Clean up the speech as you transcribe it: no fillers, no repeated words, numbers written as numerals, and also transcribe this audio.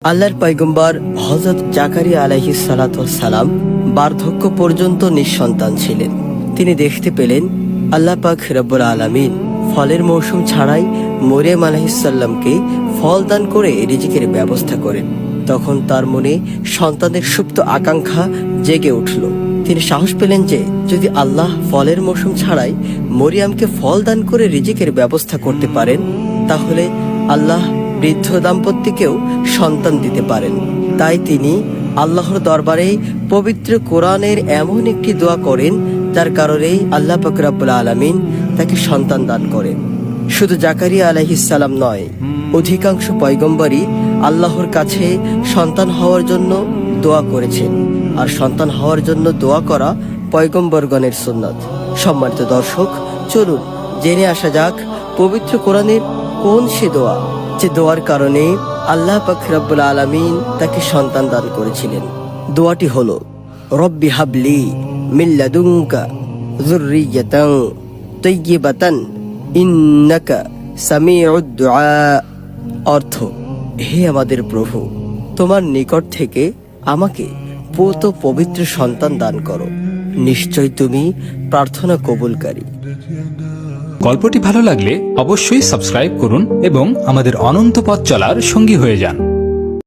আল্লাহর পয়গম্বর হযরত জাকারিয়া আলাইহিস সালাতু ওয়াস সালাম বার্ধক্য পর্যন্ত নিঃসন্তান ছিলেন। তিনি দেখতে পেলেন আল্লাহ পাক রব্বুল আলামিন ফলের মৌসুম ছাড়াই মরিয়ম আলাইহিস সালামকে ফল দান করে রিজিকের ব্যবস্থা করেন। তখন তার মনে সন্তানের সুপ্ত আকাঙ্ক্ষা জেগে উঠল। তিনি সাহস পেলেন যে যদি আল্লাহ ফলের মৌসুম ছাড়াই মরিয়মকে ফল দান করে রিজিকের ব্যবস্থা করতে পারেন, তাহলে আল্লাহ বৃদ্ধ দাম্পত্যকেও সন্তান দিতে পারেন। তাই তিনি আল্লাহর দরবারে পবিত্র কোরআনের এমন একটি দোয়া করেন যার কারণে আল্লাহ পাক রব্বুল আলামিন তাকে সন্তান দান করেন। শুধু জাকারিয়া আলাইহিস সালাম নয়, অধিকাংশ পয়গম্বরই আল্লাহর কাছে সন্তান হওয়ার জন্য দোয়া করেছেন। আর সন্তান হওয়ার জন্য দোয়া করা পয়গম্বরগণের সুন্নাত। সম্মানিত দর্শক, চলুন জেনে আসা যাক পবিত্র কোরআনের কোন সে দোয়া যে দোয়ার কারণে আল্লাহ পাক রব্বুল আলামিন তাকে সন্তান দান করেছিলেন। দোয়াটি হলো রব্বি হাবলি মিন লাদুনকা যুররিয়াতান তাইয়্যিবাতান ইন্নাকা সামিউদ দুআ। অর্থ, হে আমাদের প্রভু, তোমার নিকট থেকে আমাকে পুত পবিত্র সন্তান দান করো, নিশ্চয় তুমি প্রার্থনা কবুলকারী। গল্পটি ভালো লাগলে অবশ্যই সাবস্ক্রাইব করুন এবং আমাদের অনন্ত পথ চলার সঙ্গী হয়ে যান।